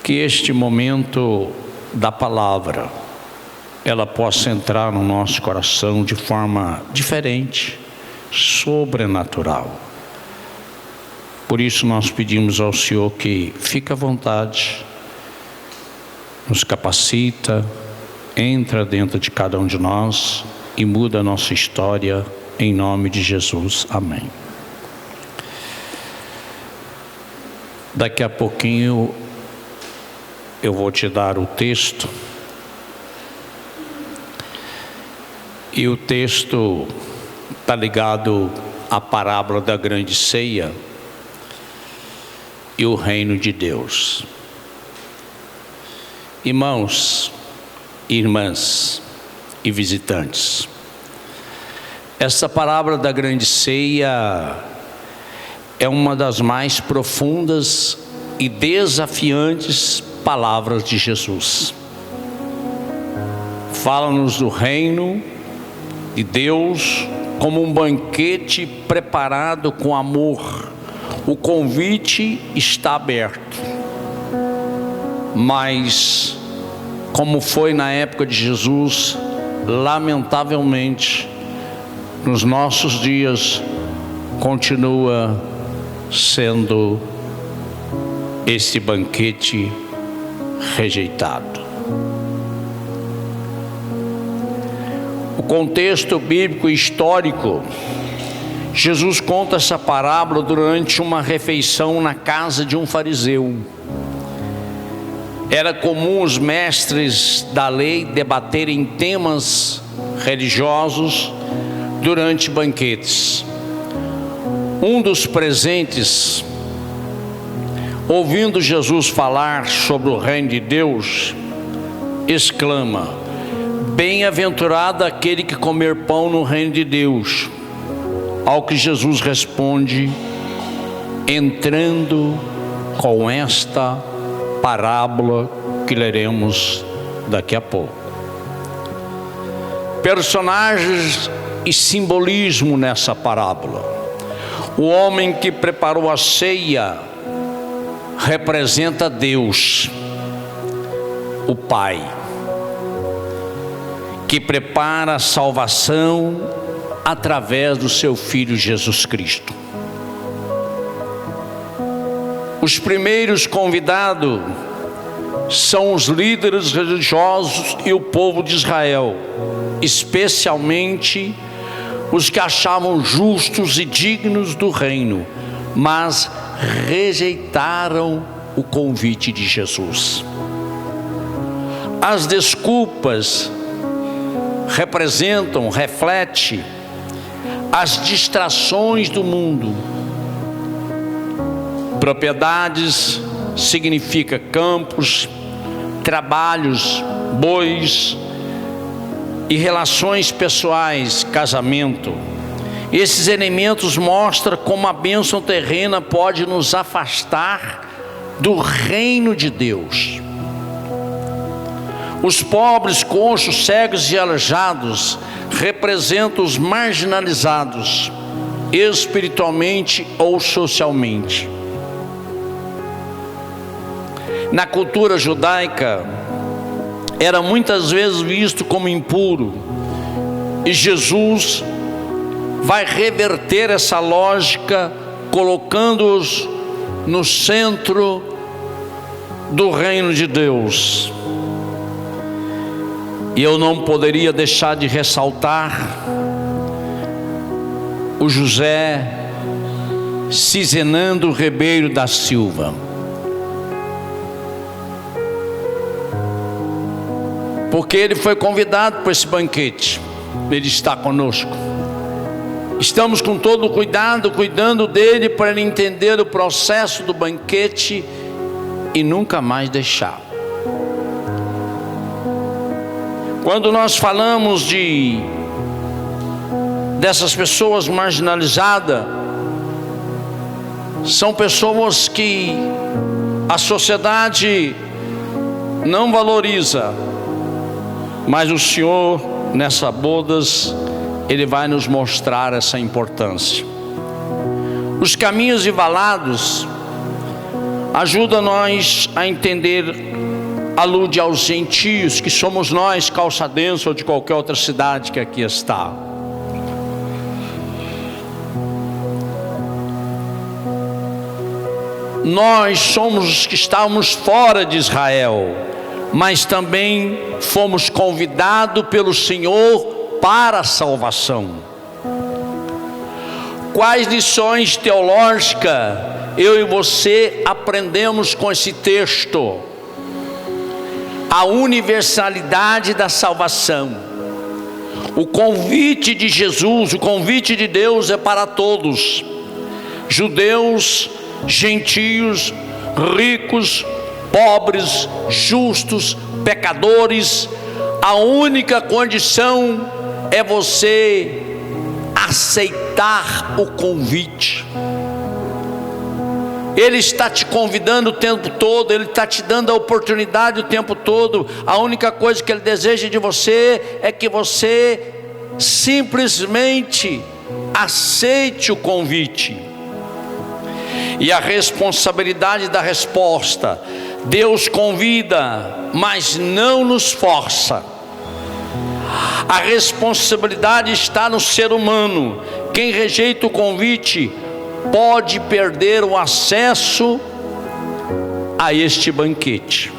que este momento da palavra, ela possa entrar no nosso coração de forma diferente, sobrenatural. Por isso nós pedimos ao Senhor que fique à vontade, nos capacita, entra dentro de cada um de nós e muda a nossa história, em nome de Jesus. Amém. Daqui a pouquinho eu vou te dar o texto. E o texto está ligado à parábola da grande ceia e o reino de Deus. Irmãos, irmãs e visitantes, essa parábola da grande ceia é uma das mais profundas e desafiantes palavras de Jesus. Fala-nos do reino de Deus como um banquete preparado com amor. O convite está aberto, mas como foi na época de Jesus, lamentavelmente nos nossos dias continua sendo esse banquete rejeitado. O contexto bíblico e histórico, Jesus conta essa parábola durante uma refeição na casa de um fariseu. Era comum os mestres da lei debaterem temas religiosos durante banquetes. Um dos presentes, ouvindo Jesus falar sobre o reino de Deus, exclama: bem-aventurado aquele que comer pão no reino de Deus. Ao que Jesus responde, entrando com esta parábola que leremos daqui a pouco. Personagens e simbolismo nessa parábola. O homem que preparou a ceia representa Deus, o Pai, que prepara a salvação através do seu Filho Jesus Cristo. Os primeiros convidados são os líderes religiosos e o povo de Israel, especialmente os que achavam justos e dignos do reino, mas rejeitaram o convite de Jesus. As desculpas refletem as distrações do mundo. Propriedades significa campos, trabalhos, bois e relações pessoais, casamento. Esses elementos mostram como a bênção terrena pode nos afastar do reino de Deus. Os pobres, coxos, cegos e aleijados representam os marginalizados, espiritualmente ou socialmente. Na cultura judaica, era muitas vezes visto como impuro, e Jesus vai reverter essa lógica, colocando-os no centro do reino de Deus. E eu não poderia deixar de ressaltar o José Cizenando Ribeiro da Silva, porque ele foi convidado para esse banquete. Ele está conosco. Estamos com todo o cuidado, cuidando dele, para ele entender o processo do banquete e nunca mais deixar. Quando nós falamos dessas pessoas marginalizadas, são pessoas que a sociedade não valoriza, mas o Senhor, nessas bodas, Ele vai nos mostrar essa importância. Os caminhos e valados Ajuda-nós a entender, alude aos gentios, que somos nós, Calçadense ou de qualquer outra cidade que aqui está. Nós somos os que estávamos fora de Israel, mas também fomos convidados pelo Senhor para a salvação. Quais lições teológicas eu e você aprendemos com esse texto? A universalidade da salvação. O convite de Jesus, o convite de Deus é para todos: judeus, gentios, ricos, pobres, justos, pecadores. A única condição é você aceitar o convite. Ele está te convidando o tempo todo, Ele está te dando a oportunidade o tempo todo. A única coisa que Ele deseja de você é que você simplesmente aceite o convite. E a responsabilidade da resposta: Deus convida, mas não nos força. A responsabilidade está no ser humano. Quem rejeita o convite pode perder o acesso a este banquete.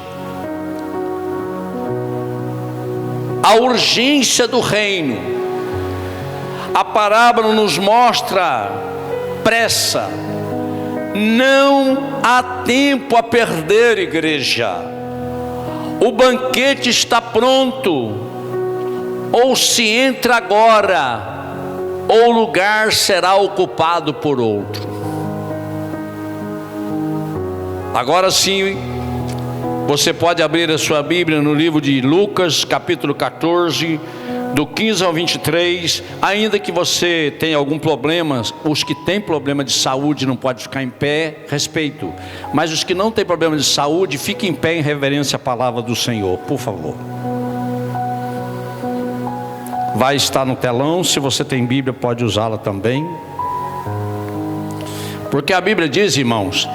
A urgência do reino. A parábola nos mostra pressa. Não há tempo a perder, igreja. O banquete está pronto. Ou se entra agora, ou o lugar será ocupado por outro. Agora sim, você pode abrir a sua Bíblia no livro de Lucas, capítulo 14, do 15 ao 23. Ainda que você tenha algum problema, os que têm problema de saúde não podem ficar em pé, respeito. Mas os que não têm problema de saúde, fiquem em pé em reverência à palavra do Senhor, por favor. Vai estar no telão, se você tem Bíblia pode usá-la também. Porque a Bíblia diz, irmãos,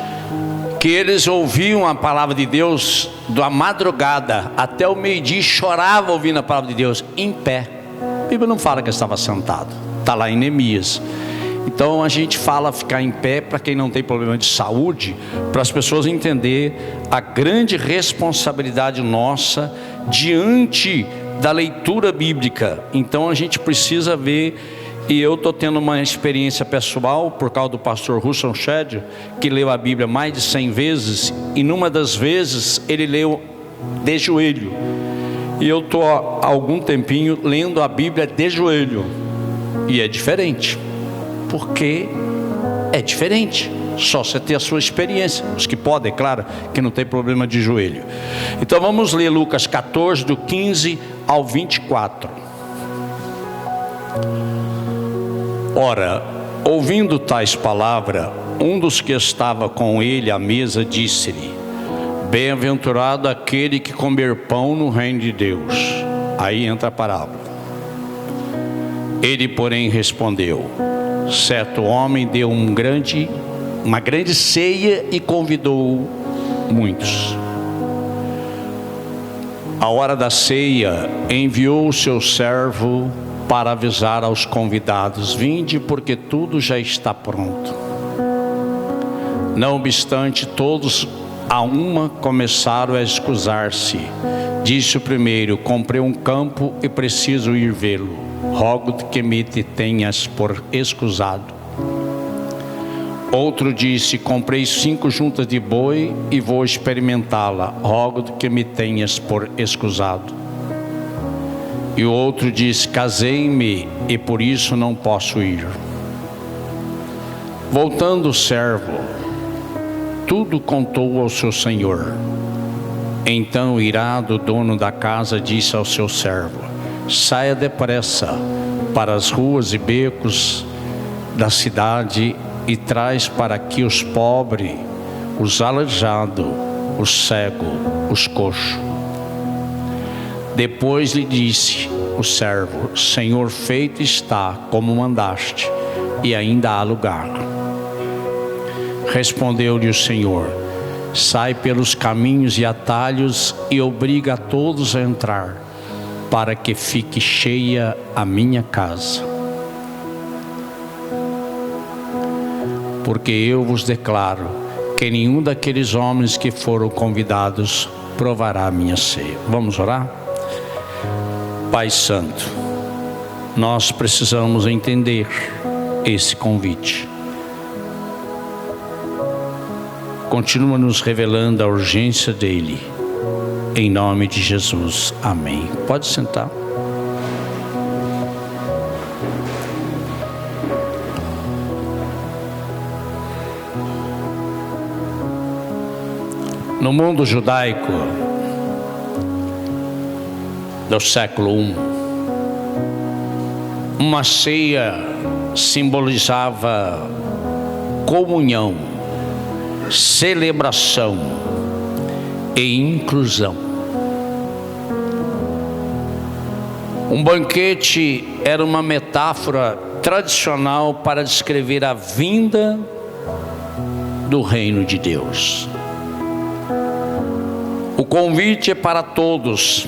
que eles ouviam a palavra de Deus da madrugada até o meio-dia, choravam ouvindo a palavra de Deus em pé. A Bíblia não fala que estava sentado, está lá em Neemias. Então a gente fala ficar em pé para quem não tem problema de saúde, para as pessoas entenderem a grande responsabilidade nossa diante da leitura bíblica. Então a gente precisa ver, e eu estou tendo uma experiência pessoal por causa do pastor Russell Shedd, que leu a Bíblia mais de 100 vezes, e numa das vezes ele leu de joelho, e eu estou há algum tempinho lendo a Bíblia de joelho, e é diferente, porque é diferente. Só você ter a sua experiência. Os que podem, claro, que não tem problema de joelho. Então vamos ler Lucas 14, do 15 ao 24. Ora, ouvindo tais palavras, um dos que estava com ele à mesa disse-lhe: bem-aventurado aquele que comer pão no reino de Deus. Aí entra a parábola. Ele, porém, respondeu: certo homem deu uma grande ceia e convidou muitos. À hora da ceia, enviou o seu servo para avisar aos convidados: vinde, porque tudo já está pronto. Não obstante, todos a uma começaram a escusar-se. Disse o primeiro: comprei um campo e preciso ir vê-lo. Rogo-te que me tenhas por escusado. Outro disse: comprei 5 juntas de boi e vou experimentá-la. Rogo-te que me tenhas por escusado. E o outro disse: casei-me e por isso não posso ir. Voltando o servo, tudo contou ao seu senhor. Então, irado, o dono da casa disse ao seu servo: saia depressa para as ruas e becos da cidade e traz para aqui os pobres, os aleijados, os cegos, os coxos. Depois lhe disse o servo: Senhor, feito está como mandaste, e ainda há lugar. Respondeu-lhe o Senhor: sai pelos caminhos e atalhos e obriga a todos a entrar, para que fique cheia a minha casa. Porque eu vos declaro que nenhum daqueles homens que foram convidados provará a minha ceia. Vamos orar? Pai Santo, nós precisamos entender esse convite. Continua nos revelando a urgência dele. Em nome de Jesus. Amém. Pode sentar. No mundo judaico do século I, uma ceia simbolizava comunhão, celebração e inclusão. Um banquete era uma metáfora tradicional para descrever a vinda do reino de Deus. O convite é para todos.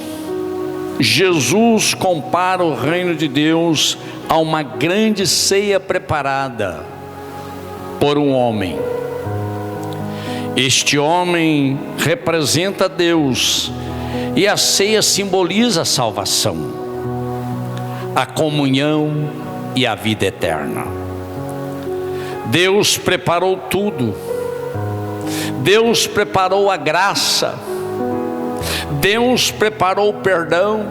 Jesus compara o reino de Deus a uma grande ceia preparada por um homem. Este homem representa Deus e a ceia simboliza a salvação, a comunhão e a vida eterna. Deus preparou tudo. Deus preparou a graça. Deus preparou o perdão.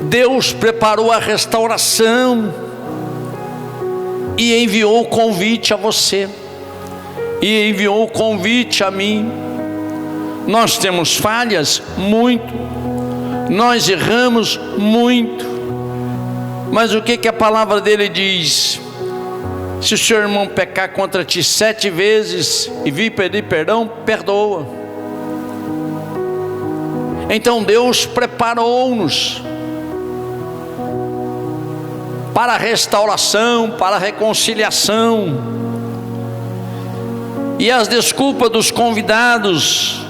Deus preparou a restauração e enviou o convite a você, e enviou o convite a mim. Nós temos falhas? Muito. Nós erramos? Muito. Mas o que a palavra dele diz? Se o seu irmão pecar contra ti 7 vezes e vir pedir perdão, perdoa. Então Deus preparou-nos para a restauração, para a reconciliação. E as desculpas dos convidados,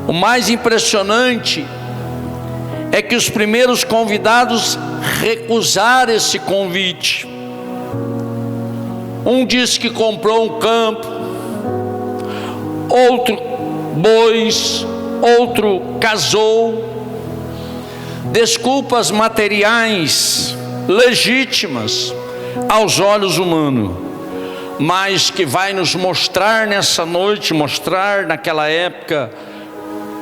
o mais impressionante é que os primeiros convidados recusaram esse convite. Um disse que comprou um campo, outro bois, outro casou. Desculpas materiais legítimas aos olhos humanos, mas que vai nos mostrar nessa noite, mostrar naquela época,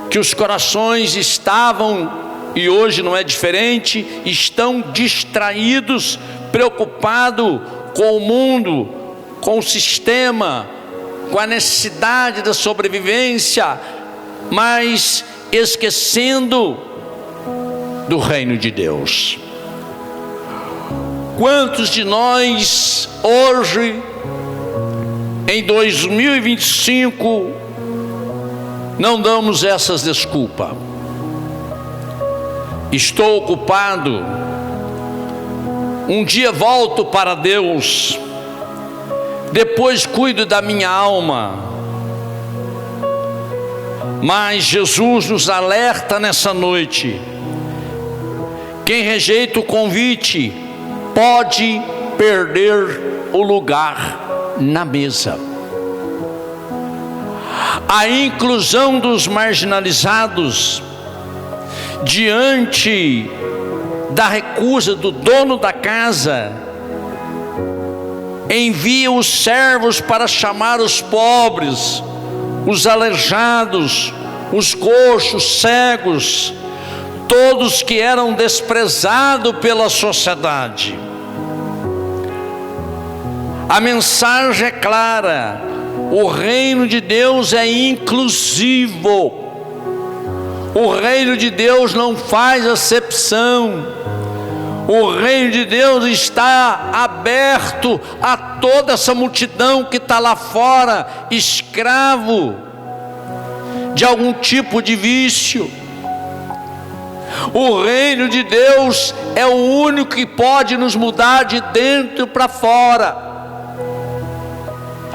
que os corações estavam, e hoje não é diferente, estão distraídos, preocupados com o mundo, com o sistema, com a necessidade da sobrevivência, mas esquecendo do reino de Deus. Quantos de nós hoje, em 2025, não damos essas desculpas? Estou ocupado, um dia volto para Deus, depois cuido da minha alma. Mas Jesus nos alerta nessa noite: quem rejeita o convite pode perder o lugar na mesa. A inclusão dos marginalizados diante da recusa do dono da casa, envia os servos para chamar os pobres, os aleijados, os coxos, cegos, todos que eram desprezados pela sociedade. A mensagem é clara: o reino de Deus é inclusivo. O reino de Deus não faz acepção. O reino de Deus está aberto a toda essa multidão que está lá fora, escravo de algum tipo de vício. O reino de Deus é o único que pode nos mudar de dentro para fora.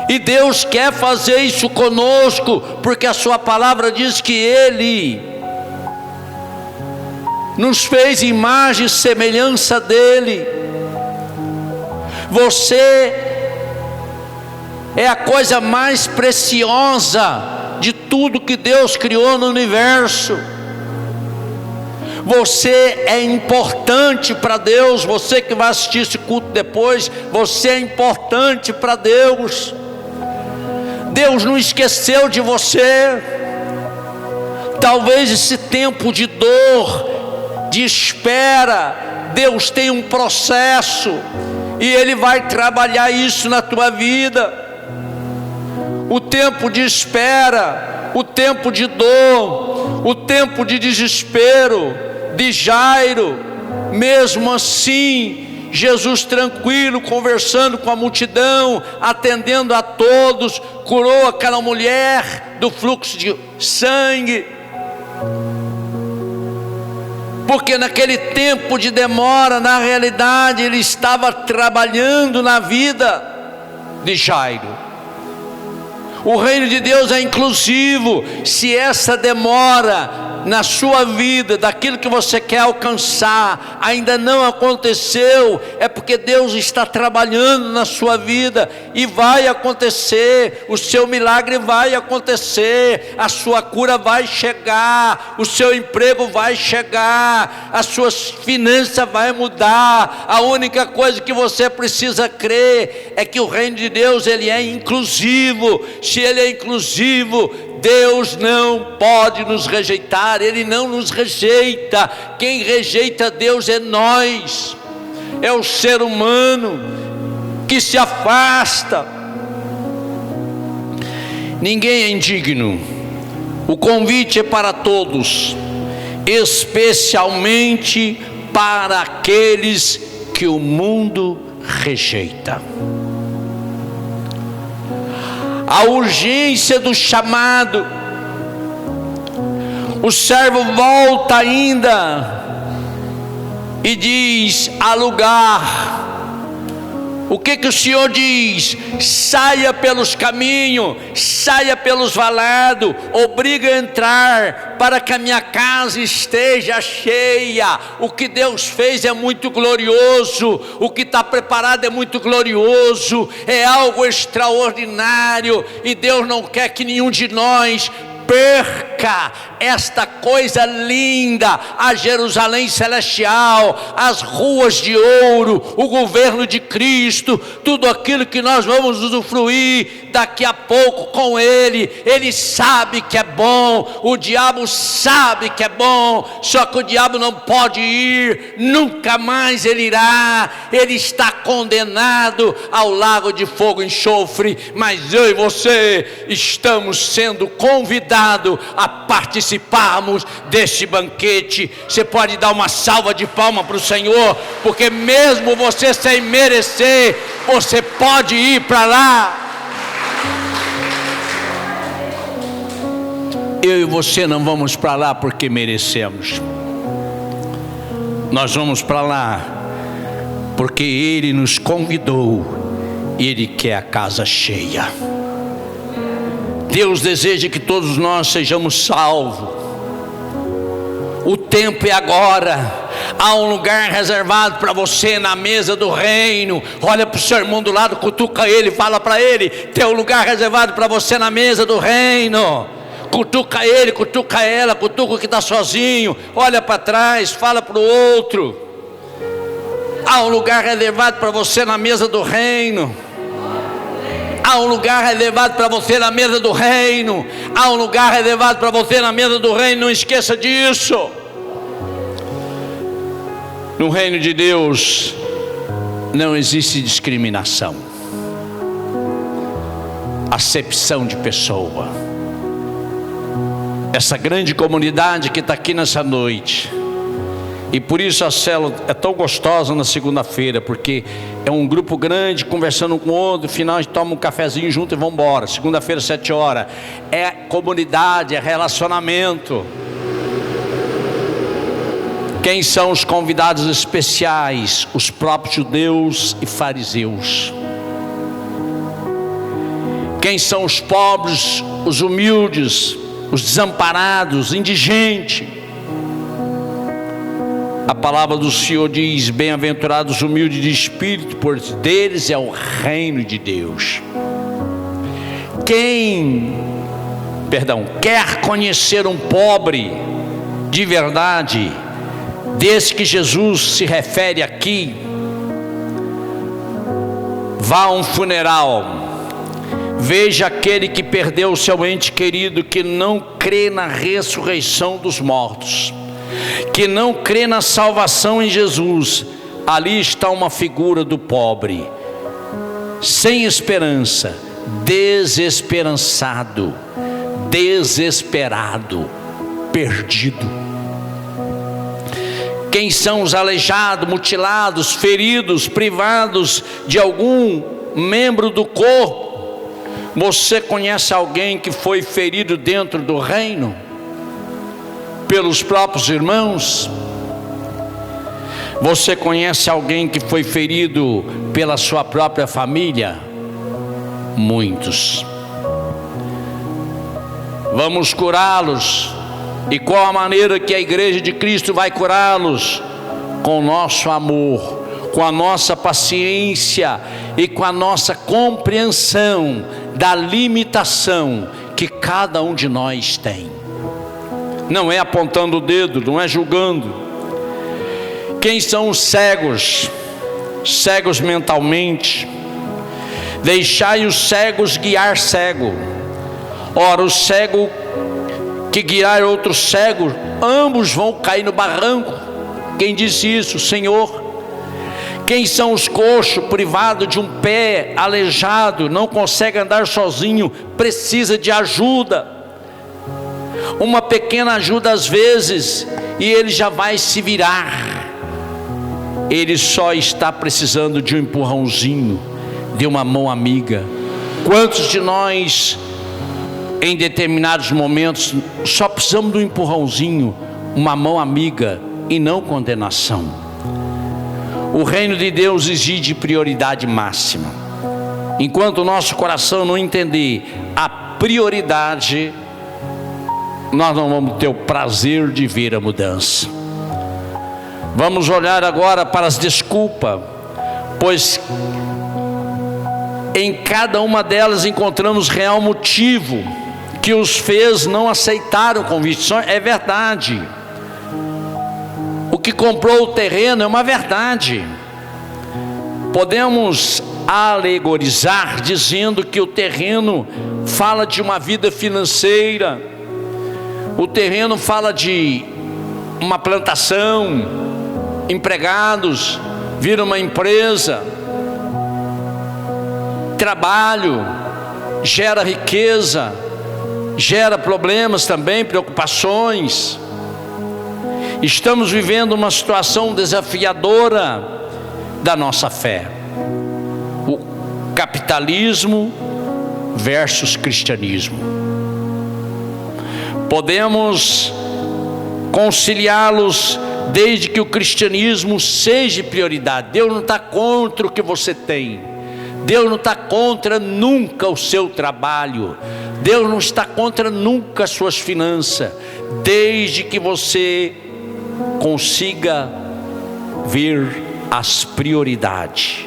E Deus quer fazer isso conosco, porque a sua palavra diz que Ele nos fez imagem e semelhança dEle. Você é a coisa mais preciosa de tudo que Deus criou no universo. Você é importante para Deus. Você que vai assistir esse culto depois, você é importante para Deus. Deus não esqueceu de você. Talvez esse tempo de dor, de espera, Deus tem um processo e Ele vai trabalhar isso na tua vida. O tempo de espera, o tempo de dor, o tempo de desespero de Jairo, mesmo assim, Jesus tranquilo, conversando com a multidão, atendendo a todos, curou aquela mulher do fluxo de sangue. Porque naquele tempo de demora, na realidade, Ele estava trabalhando na vida de Jairo. O reino de Deus é inclusivo. Se essa demora na sua vida, daquilo que você quer alcançar, ainda não aconteceu, é porque Deus está trabalhando na sua vida, e vai acontecer. O seu milagre vai acontecer, a sua cura vai chegar, o seu emprego vai chegar, as suas finanças vai mudar. A única coisa que você precisa crer é que o reino de Deus, ele é inclusivo. Se ele é inclusivo, Deus não pode nos rejeitar. Ele não nos rejeita. Quem rejeita Deus é nós, é o ser humano que se afasta. Ninguém é indigno. O convite é para todos, especialmente para aqueles que o mundo rejeita. A urgência do chamado. O servo volta ainda e diz: há lugar. O que o Senhor diz? Saia pelos caminhos, saia pelos valados, obriga a entrar, para que a minha casa esteja cheia. O que Deus fez é muito glorioso, o que está preparado é muito glorioso, é algo extraordinário, e Deus não quer que nenhum de nós perca esta coisa linda, a Jerusalém celestial, as ruas de ouro, o governo de Cristo, tudo aquilo que nós vamos usufruir daqui a pouco com Ele. Ele sabe que é bom, o diabo sabe que é bom, só que o diabo não pode ir, nunca mais ele irá. Ele está condenado ao lago de fogo e enxofre, mas eu e você estamos sendo convidados a participarmos deste banquete. Você pode dar uma salva de palmas para o Senhor, porque mesmo você sem merecer, você pode ir para lá. Eu e você não vamos para lá porque merecemos. Nós vamos para lá porque Ele nos convidou e Ele quer a casa cheia. Deus deseja que todos nós sejamos salvos. O tempo é agora. Há um lugar reservado para você na mesa do reino. Olha para o seu irmão do lado, cutuca ele, fala para ele: tem um lugar reservado para você na mesa do reino. Cutuca ele, cutuca ela, cutuca o que está sozinho. Olha para trás, fala para o outro. Há um lugar reservado para você na mesa do reino. Há um lugar reservado para você na mesa do reino. Há um lugar reservado para você na mesa do reino. Não esqueça disso. No reino de Deus não existe discriminação, acepção de pessoa. Essa grande comunidade que está aqui nessa noite, e por isso a célula é tão gostosa na segunda-feira, porque é um grupo grande conversando um com o outro. No final a gente toma um cafezinho junto e vamos embora. Segunda-feira, 7 horas. É comunidade, é relacionamento. Quem são os convidados especiais? Os próprios judeus e fariseus. Quem são os pobres, os humildes, os desamparados, indigentes? A palavra do Senhor diz: bem-aventurados os humildes de espírito, pois deles é o reino de Deus. Quem quer conhecer um pobre de verdade, desse que Jesus se refere aqui, vá a um funeral, veja aquele que perdeu o seu ente querido, que não crê na ressurreição dos mortos, que não crê na salvação em Jesus. Ali está uma figura do pobre, sem esperança, desesperançado, desesperado, perdido. Quem são os aleijados, mutilados, feridos, privados de algum membro do corpo? Você conhece alguém que foi ferido dentro do reino pelos próprios irmãos? Você conhece alguém que foi ferido pela sua própria família? Muitos. Vamos curá-los. E qual a maneira que a igreja de Cristo vai curá-los? Com o nosso amor, com a nossa paciência e com a nossa compreensão da limitação que cada um de nós tem. Não é apontando o dedo, não é julgando. Quem são os cegos? Cegos mentalmente. Deixai os cegos guiar cego. Ora, o cego que guiar outro cego, ambos vão cair no barranco. Quem disse isso? O Senhor. Quem são os coxos, privados de um pé, aleijado, não consegue andar sozinho, precisa de ajuda, uma pequena ajuda às vezes, e ele já vai se virar. Ele só está precisando de um empurrãozinho, de uma mão amiga. Quantos de nós, em determinados momentos, só precisamos de um empurrãozinho, uma mão amiga, e não condenação? O reino de Deus exige prioridade máxima. Enquanto o nosso coração não entender a prioridade, nós não vamos ter o prazer de ver a mudança. Vamos olhar agora para as desculpas, pois em cada uma delas encontramos real motivo que os fez não aceitar o convite. É verdade. O que comprou o terreno é uma verdade. Podemos alegorizar dizendo que o terreno fala de uma vida financeira, o terreno fala de uma plantação, empregados, vira uma empresa, trabalho, gera riqueza, gera problemas também, preocupações. Estamos vivendo uma situação desafiadora da nossa fé. O capitalismo versus cristianismo. Podemos conciliá-los desde que o cristianismo seja prioridade. Deus não está contra o que você tem. Deus não está contra nunca o seu trabalho. Deus não está contra nunca as suas finanças, desde que você consiga ver as prioridades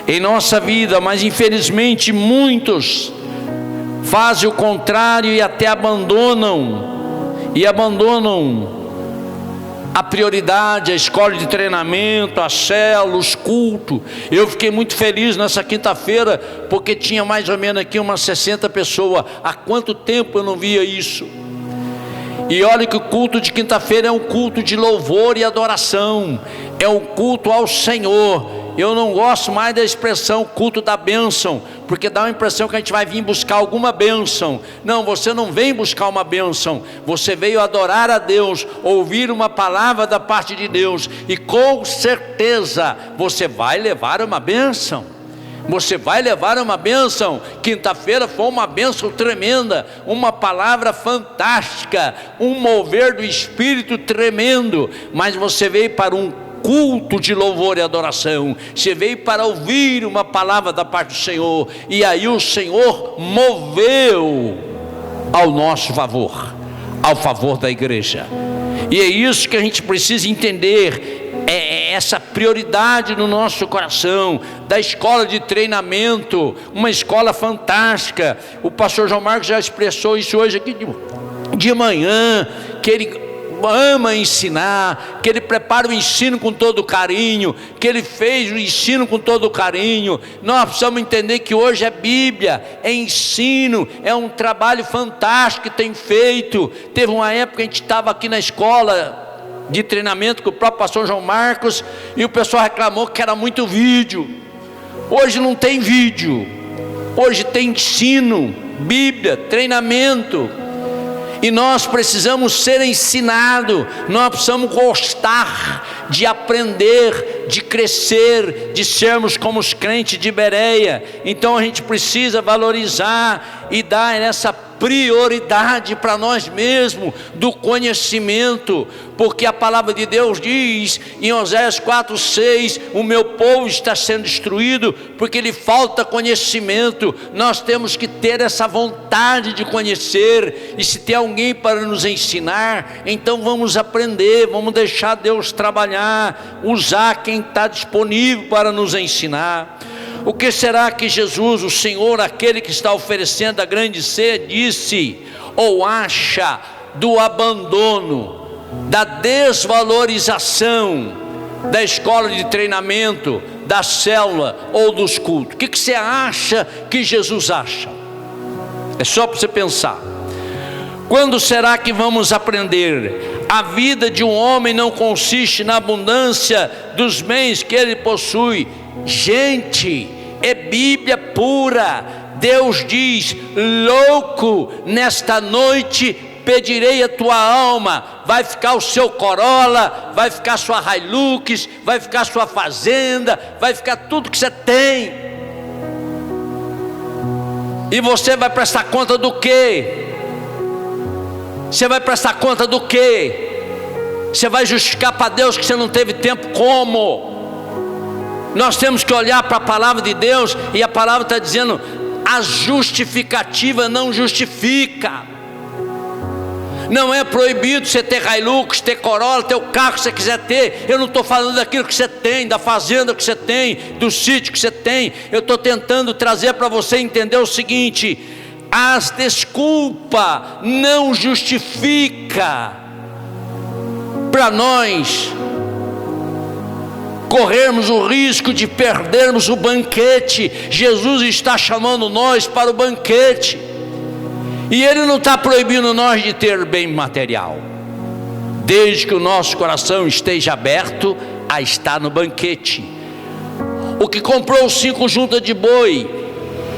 em nossa vida. Mas infelizmente muitos fazem o contrário e até abandonam a prioridade, a escola de treinamento, a célula, os cultos. Eu fiquei muito feliz nessa quinta-feira, porque tinha mais ou menos aqui umas 60 pessoas. Há quanto tempo eu não via isso? E olha que o culto de quinta-feira é um culto de louvor e adoração, é um culto ao Senhor. Eu não gosto mais da expressão culto da bênção, porque dá uma impressão que a gente vai vir buscar alguma bênção. Não, você não vem buscar uma bênção, você veio adorar a Deus, ouvir uma palavra da parte de Deus, e com certeza você vai levar uma bênção. Você vai levar uma bênção. Quinta-feira foi uma bênção tremenda, uma palavra fantástica, um mover do Espírito tremendo. Mas você veio para um culto de louvor e adoração, você veio para ouvir uma palavra da parte do Senhor, e aí o Senhor moveu ao nosso favor, ao favor da igreja. E é isso que a gente precisa entender, essa prioridade no nosso coração, da escola de treinamento, uma escola fantástica. O pastor João Marcos já expressou isso hoje aqui de manhã, que ele ama ensinar, que ele prepara o ensino com todo carinho, que ele fez o ensino com todo carinho. Nós precisamos entender que hoje é Bíblia, é ensino, é um trabalho fantástico que tem feito. Teve uma época que a gente estava aqui na escola de treinamento com o próprio pastor João Marcos, e o pessoal reclamou que era muito vídeo. Hoje não tem vídeo, hoje tem ensino, Bíblia, treinamento. E nós precisamos ser ensinados, nós precisamos gostar de aprender, de crescer, de sermos como os crentes de Bereia. Então a gente precisa valorizar e dar essa prioridade para nós mesmos do conhecimento, porque a palavra de Deus diz em Oséias 4:6, o meu povo está sendo destruído porque lhe falta conhecimento. Nós temos que ter essa vontade de conhecer, e se tem alguém para nos ensinar, então vamos aprender, vamos deixar Deus trabalhar, usar quem está disponível para nos ensinar. O que será que Jesus, o Senhor, aquele que está oferecendo a grande ceia, disse ou acha do abandono, da desvalorização da escola de treinamento, da célula ou dos cultos? O que você acha que Jesus acha? É só para você pensar. Quando será que vamos aprender? A vida de um homem não consiste na abundância dos bens que ele possui. Gente, é Bíblia pura. Deus diz: louco, nesta noite pedirei a tua alma. Vai ficar o seu Corolla, vai ficar sua Hilux, vai ficar sua fazenda, vai ficar tudo que você tem. E você vai prestar conta do quê? Você vai prestar conta do quê? Você vai justificar para Deus que você não teve tempo? Como? Nós temos que olhar para a palavra de Deus, e a palavra está dizendo: a justificativa não justifica. Não é proibido você ter Hilux, ter Corolla, ter o carro que você quiser ter. Eu não estou falando daquilo que você tem, da fazenda que você tem, do sítio que você tem. Eu estou tentando trazer para você entender o seguinte: as desculpas não justifica para nós corrermos o risco de perdermos o banquete. Jesus está chamando nós para o banquete, e Ele não está proibindo nós de ter bem material, desde que o nosso coração esteja aberto a estar no banquete. O que comprou 5 juntas de boi,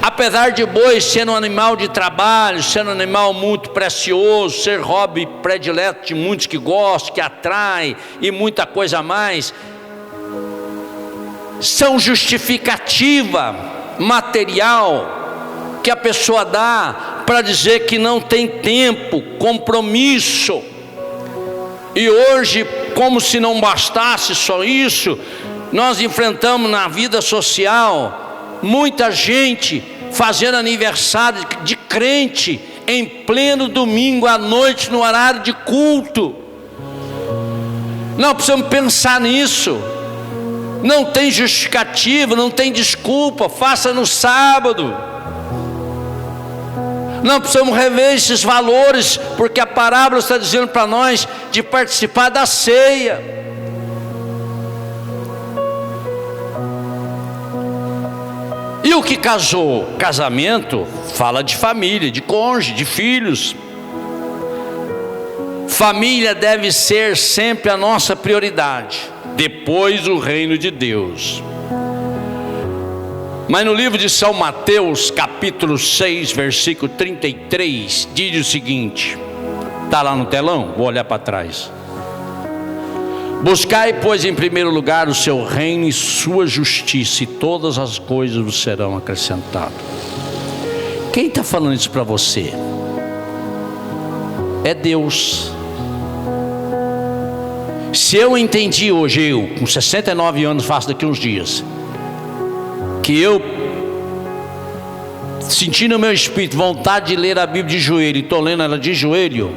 apesar de boi ser um animal de trabalho, ser um animal muito precioso, ser hobby predileto de muitos que gostam, que atrai e muita coisa a mais, são justificativa material que a pessoa dá para dizer que não tem tempo, compromisso. E hoje, como se não bastasse só isso, nós enfrentamos na vida social muita gente fazendo aniversário de crente em pleno domingo à noite, no horário de culto. Nós precisamos pensar nisso. Não tem justificativa, não tem desculpa, faça no sábado. Nós precisamos rever esses valores, porque a parábola está dizendo para nós de participar da ceia. E o que casou? Casamento fala de família, de cônjuge, de filhos. Família deve ser sempre a nossa prioridade, depois o reino de Deus. Mas no livro de São Mateus, capítulo 6, versículo 33, diz o seguinte: está lá no telão? Vou olhar para trás. Buscai, pois, em primeiro lugar o seu reino e sua justiça, e todas as coisas vos serão acrescentadas. Quem está falando isso para você? É Deus. Se eu entendi hoje, eu com 69 anos, faço daqui uns dias, que eu senti no meu espírito vontade de ler a Bíblia de joelho, e estou lendo ela de joelho,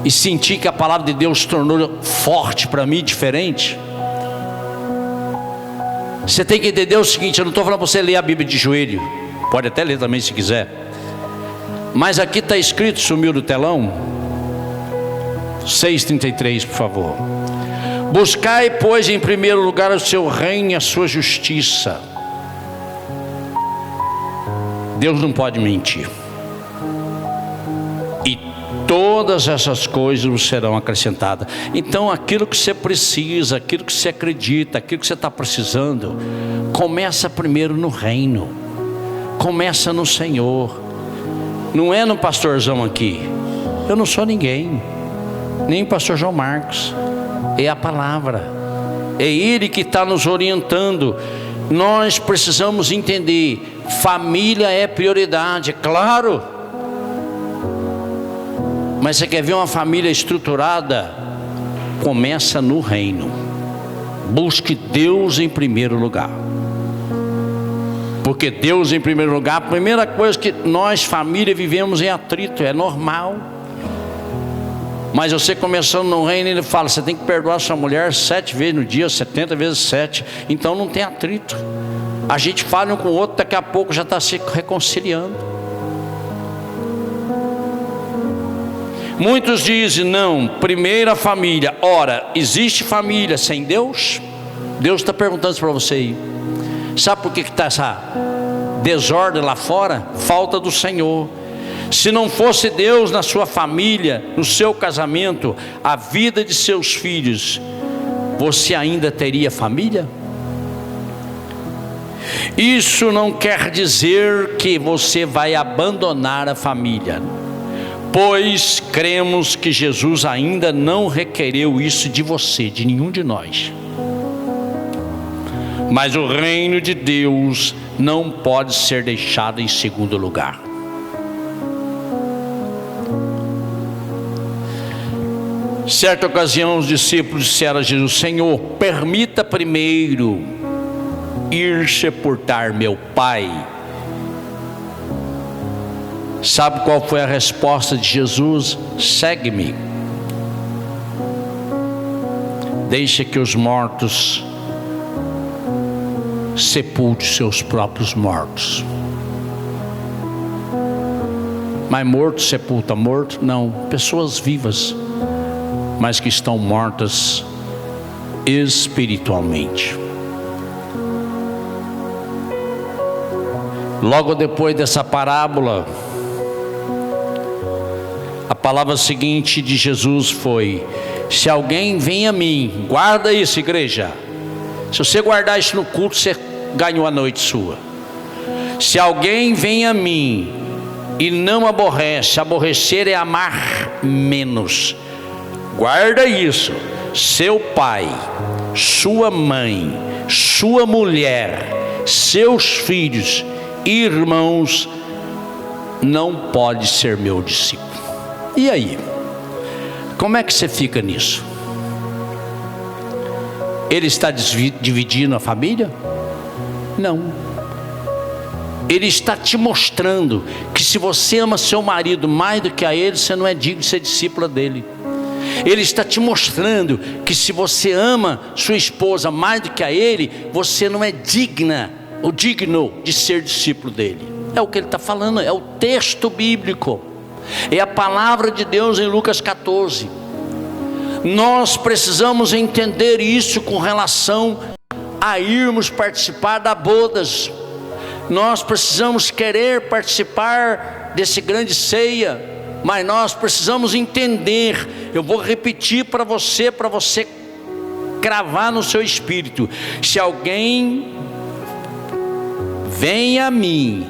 e senti que a palavra de Deus se tornou forte para mim, diferente. Você tem que entender o seguinte: eu não estou falando para você ler a Bíblia de joelho, pode até ler também se quiser, mas aqui está escrito, sumiu do telão, 6,33, por favor. Buscai, pois, em primeiro lugar o seu reino e a sua justiça. Deus não pode mentir. E todas essas coisas vos serão acrescentadas. Então aquilo que você precisa, aquilo que você acredita, aquilo que você está precisando, começa primeiro no reino, começa no Senhor. Não é no pastorzão aqui. Eu não sou ninguém, nem o pastor João Marcos. É a palavra, é Ele que está nos orientando. Nós precisamos entender, família é prioridade, é claro. Mas você quer ver uma família estruturada? Começa no reino. Busque Deus em primeiro lugar. Porque Deus em primeiro lugar, a primeira coisa que nós, família, vivemos em atrito, é normal. Mas você começando no reino, ele fala, você tem que perdoar sua mulher 7 vezes no dia, 70 vezes 7. Então não tem atrito. A gente fala um com o outro, daqui a pouco já está se reconciliando. Muitos dizem, não, primeiro a família. Ora, existe família sem Deus? Deus está perguntando isso para você aí. Sabe por que está essa desordem lá fora? Falta do Senhor. Se não fosse Deus na sua família, no seu casamento, a vida de seus filhos, você ainda teria família? Isso não quer dizer que você vai abandonar a família, pois cremos que Jesus ainda não requereu isso de você, de nenhum de nós. Mas o reino de Deus não pode ser deixado em segundo lugar. Certa ocasião os discípulos disseram a Jesus, Senhor, permita primeiro ir sepultar meu pai. Sabe qual foi a resposta de Jesus? Segue-me. Deixa que os mortos sepulte seus próprios mortos. Mas morto sepulta morto? Não, pessoas vivas, mas que estão mortas espiritualmente. Logo depois dessa parábola, a palavra seguinte de Jesus foi: se alguém vem a mim, guarda isso, igreja. Se você guardar isso no culto, você ganhou a noite sua. Se alguém vem a mim e não aborrece, aborrecer é amar menos. Guarda isso. Seu pai, sua mãe, sua mulher, seus filhos, irmãos, não pode ser meu discípulo. E aí? Como é que você fica nisso? Ele está dividindo a família? Não. Ele está te mostrando que se você ama seu marido mais do que a ele, você não é digno de ser discípula dele. Ele está te mostrando que se você ama sua esposa mais do que a ele, você não é digna ou digno de ser discípulo dele. É o que ele está falando, é o texto bíblico, é a palavra de Deus em Lucas 14. Nós precisamos entender isso com relação a irmos participar das bodas. Nós precisamos querer participar desse grande ceia, mas nós precisamos entender. Eu vou repetir para você cravar no seu espírito: se alguém vem a mim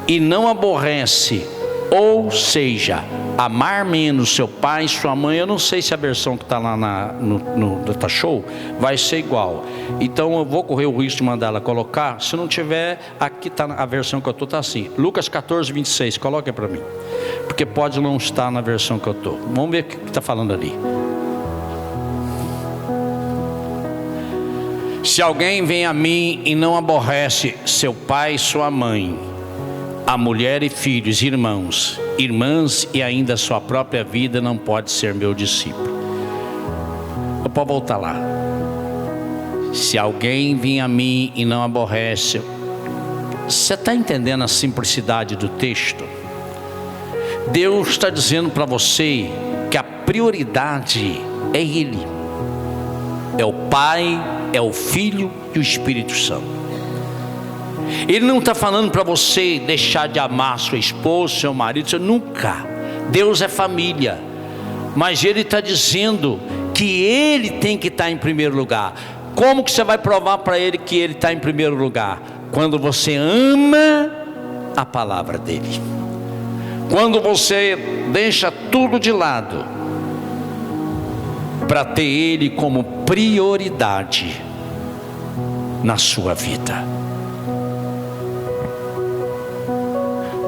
e não aborrece, ou seja, amar menos seu pai, sua mãe, eu não sei se a versão que está lá no Data Show vai ser igual, então eu vou correr o risco de mandar ela colocar. Se não tiver, aqui está a versão que eu estou, está assim, Lucas 14, 26, coloque para mim, porque pode não estar na versão que eu estou. Vamos ver o que está falando ali. Se alguém vem a mim e não aborrece seu pai e sua mãe, a mulher e filhos, irmãos, irmãs e ainda sua própria vida, não pode ser meu discípulo. Eu posso voltar lá. Se alguém vem a mim e não aborrece. Você está entendendo a simplicidade do texto? Deus está dizendo para você que a prioridade é Ele. É o Pai, é o Filho e o Espírito Santo. Ele não está falando para você deixar de amar sua esposa, seu marido, nunca. Deus é família. Mas Ele está dizendo que Ele tem que estar em primeiro lugar. Como que você vai provar para Ele que Ele está em primeiro lugar? Quando você ama a palavra dEle. Quando você deixa tudo de lado para ter Ele como prioridade na sua vida.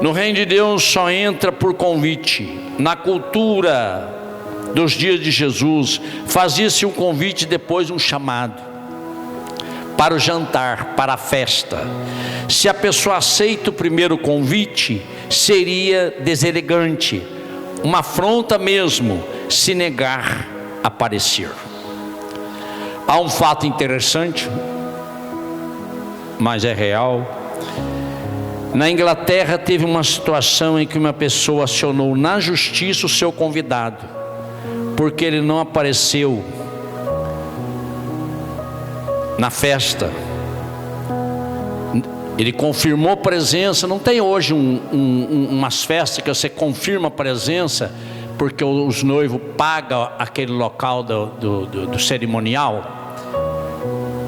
No reino de Deus só entra por convite. Na cultura dos dias de Jesus, fazia-se um convite, depois um chamado para o jantar, para a festa. Se a pessoa aceita o primeiro convite, seria deselegante, uma afronta mesmo, se negar a aparecer. Há um fato interessante, mas é real. Na Inglaterra teve uma situação em que uma pessoa acionou na justiça o seu convidado, porque ele não apareceu na festa. Ele confirmou presença. Não tem hoje umas festas que você confirma a presença, porque os noivos pagam aquele local do cerimonial?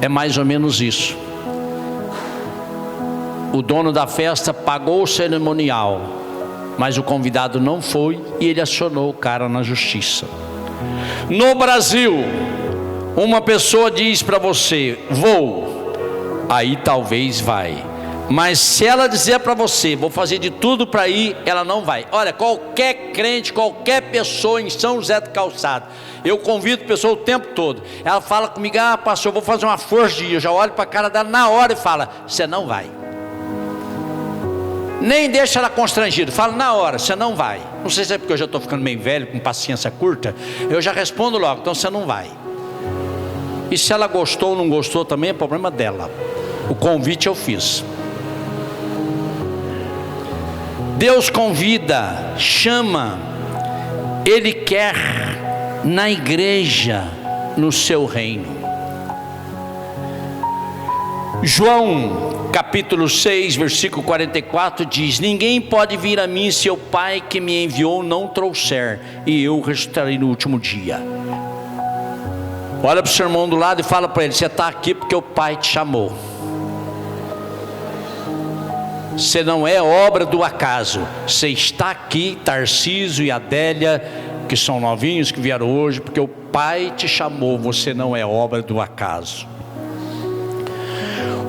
É mais ou menos isso. O dono da festa pagou o cerimonial, mas o convidado não foi, e ele acionou o cara na justiça. No Brasil, uma pessoa diz para você: vou, aí talvez vai. Mas se ela dizer para você: vou fazer de tudo para ir, ela não vai. Olha, qualquer crente, qualquer pessoa em São José do Calçado, eu convido a pessoa o tempo todo. Ela fala comigo: ah, pastor, eu vou fazer uma força de ir. Eu já olho para a cara dela na hora e falo: você não vai. Nem deixa ela constrangida, fala na hora: você não vai. Não sei se é porque eu já estou ficando meio velho, com paciência curta, eu já respondo logo: então você não vai. E se ela gostou ou não gostou também é problema dela. O convite eu fiz. Deus convida, chama, Ele quer na igreja, no seu reino. João capítulo 6, versículo 44 diz: ninguém pode vir a mim se o Pai que me enviou não trouxer, e eu ressuscitarei no último dia. Olha para o seu irmão do lado e fala para ele: você está aqui porque o Pai te chamou. Você não é obra do acaso. Você está aqui, Tarcísio e Adélia, que são novinhos, que vieram hoje, porque o Pai te chamou. Você não é obra do acaso.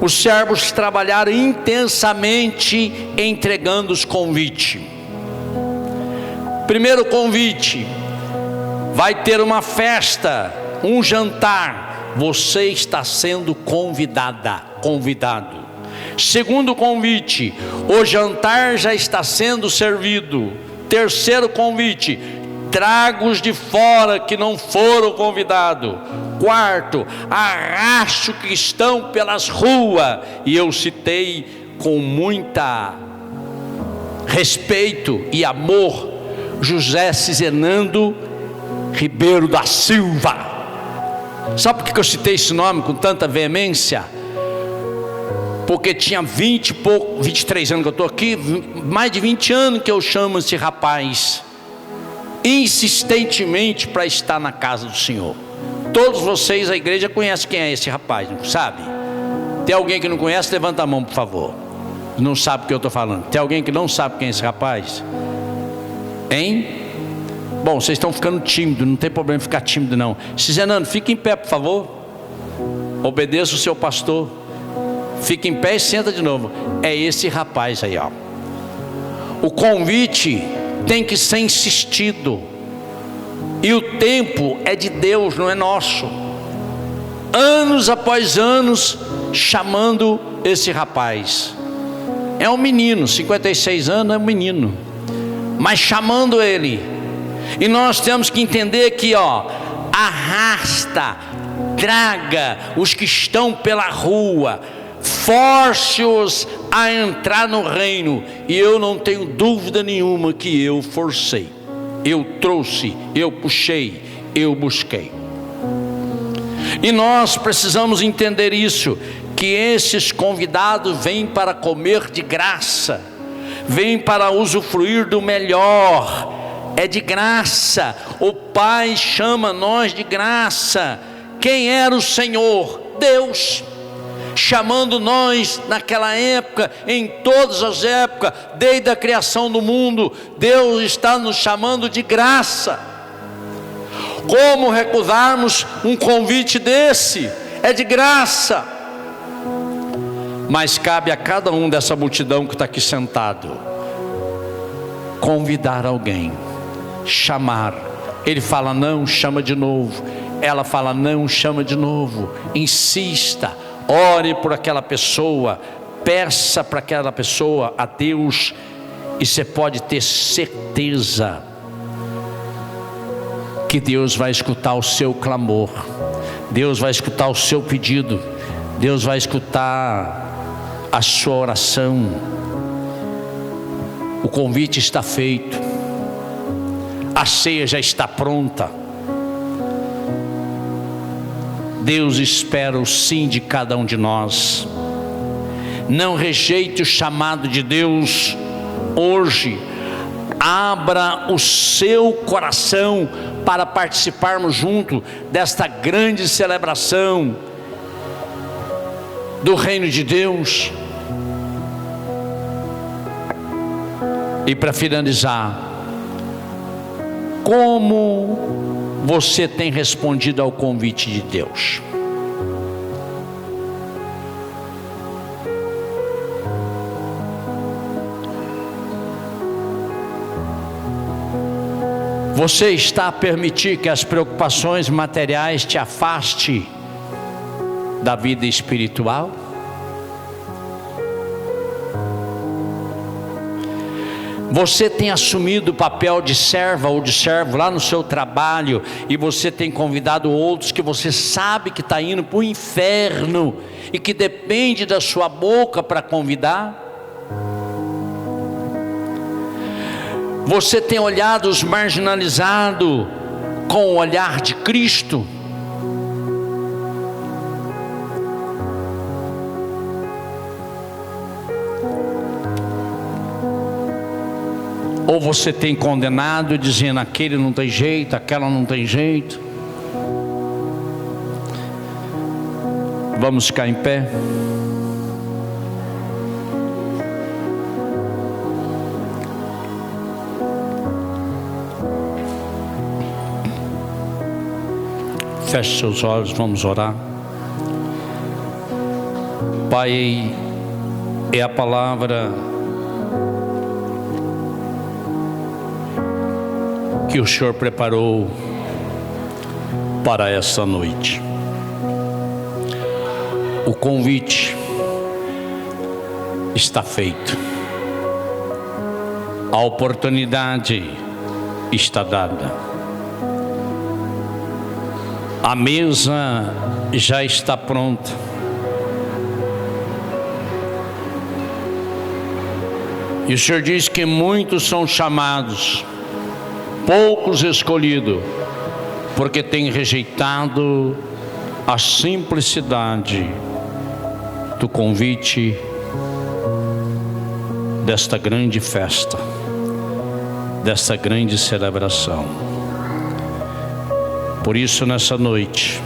Os servos trabalharam intensamente entregando os convites. Primeiro convite: vai ter uma festa, um jantar. Você está sendo convidada, convidado. Segundo convite: o jantar já está sendo servido. Terceiro convite: traga os de fora que não foram convidados. Quarto: arraste os que estão pelas ruas. E eu citei com muita respeito e amor José Cizenando Ribeiro da Silva. Sabe por que eu citei esse nome com tanta veemência? Porque tinha 23 anos que eu estou aqui, mais de 20 anos que eu chamo esse rapaz insistentemente para estar na casa do Senhor. Todos vocês, a igreja, conhecem quem é esse rapaz, não sabe? Tem alguém que não conhece? Levanta a mão, por favor. Não sabe o que eu estou falando. Tem alguém que não sabe quem é esse rapaz? Hein? Bom, vocês estão ficando tímidos, não tem problema ficar tímido não. Cizenando, fique em pé, por favor. Obedeça o seu pastor. Fica em pé e senta de novo. É esse rapaz aí, ó. O convite tem que ser insistido. E o tempo é de Deus, não é nosso. anos após anos, chamando esse rapaz. É um menino, 56 anos é um menino, mas chamando ele. E nós temos que entender que, arrasta, traga os que estão pela rua, force-os a entrar no reino. E eu não tenho dúvida nenhuma que eu forcei, eu trouxe, eu puxei, eu busquei. E nós precisamos entender isso, que esses convidados vêm para comer de graça, vêm para usufruir do melhor, é de graça. O Pai chama nós de graça. Quem era o Senhor? Deus, chamando nós naquela época, em todas as épocas, desde a criação do mundo, Deus está nos chamando de graça. Como recusarmos um convite desse? É de graça. Mas cabe a cada um dessa multidão que está aqui sentado convidar alguém, chamar. Ele fala não, chama de novo. Ela fala não, chama de novo. Insista, ore por aquela pessoa, peça para aquela pessoa a Deus, e você pode ter certeza que Deus vai escutar o seu clamor, Deus vai escutar o seu pedido, Deus vai escutar a sua oração. O convite está feito, a ceia já está pronta. Deus espera o sim de cada um de nós. Não rejeite o chamado de Deus hoje. Abra o seu coração para participarmos junto desta grande celebração do reino de Deus. E para finalizar, como você tem respondido ao convite de Deus? Você está a permitir que as preocupações materiais te afastem da vida espiritual? Você tem assumido o papel de serva ou de servo lá no seu trabalho, e você tem convidado outros que você sabe que está indo para o inferno e que depende da sua boca para convidar? Você tem olhado os marginalizados com o olhar de Cristo? Ou você tem condenado, dizendo aquele não tem jeito, aquela não tem jeito? Vamos ficar em pé. Feche seus olhos, vamos orar. Pai, é a palavra que o Senhor preparou para essa noite. O convite está feito, a oportunidade está dada, a mesa já está pronta. E o Senhor diz que muitos são chamados, poucos escolhidos, porque têm rejeitado a simplicidade do convite desta grande festa, desta grande celebração. Por isso, nessa noite,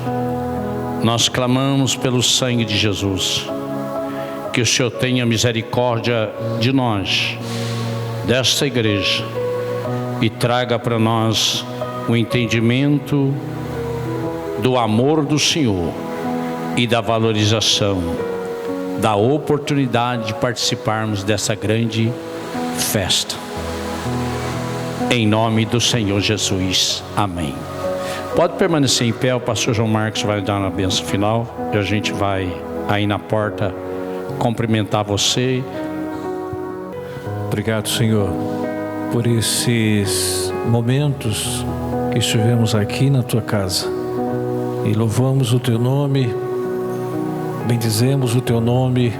nós clamamos pelo sangue de Jesus, que o Senhor tenha misericórdia de nós, desta igreja, e traga para nós o entendimento do amor do Senhor e da valorização da oportunidade de participarmos dessa grande festa. Em nome do Senhor Jesus. Amém. Pode permanecer em pé, o pastor João Marcos vai dar uma bênção final e a gente vai aí na porta cumprimentar você. Obrigado, Senhor, por esses momentos que estivemos aqui na Tua casa e louvamos o Teu nome, bendizemos o Teu nome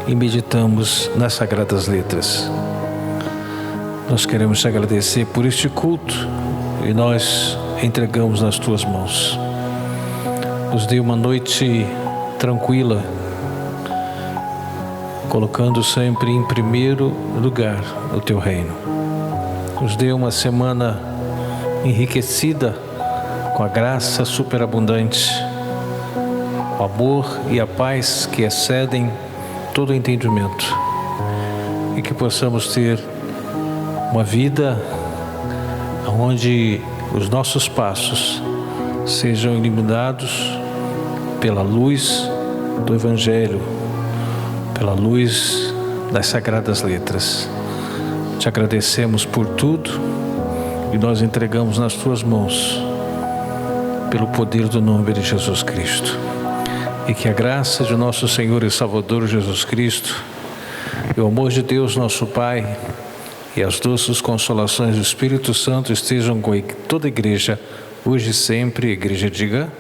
e meditamos nas Sagradas Letras. Nós queremos te agradecer por este culto e nós entregamos nas Tuas mãos. Nos dê uma noite tranquila, colocando sempre em primeiro lugar o Teu reino. Nos dê uma semana enriquecida com a graça superabundante, o amor e a paz que excedem todo entendimento, e que possamos ter uma vida onde os nossos passos sejam iluminados pela luz do Evangelho, pela luz das Sagradas Letras. Te agradecemos por tudo e nós entregamos nas Tuas mãos, pelo poder do nome de Jesus Cristo. E que a graça de nosso Senhor e Salvador Jesus Cristo, e o amor de Deus nosso Pai, e as doces consolações do Espírito Santo estejam com toda a igreja, hoje e sempre. A igreja diga...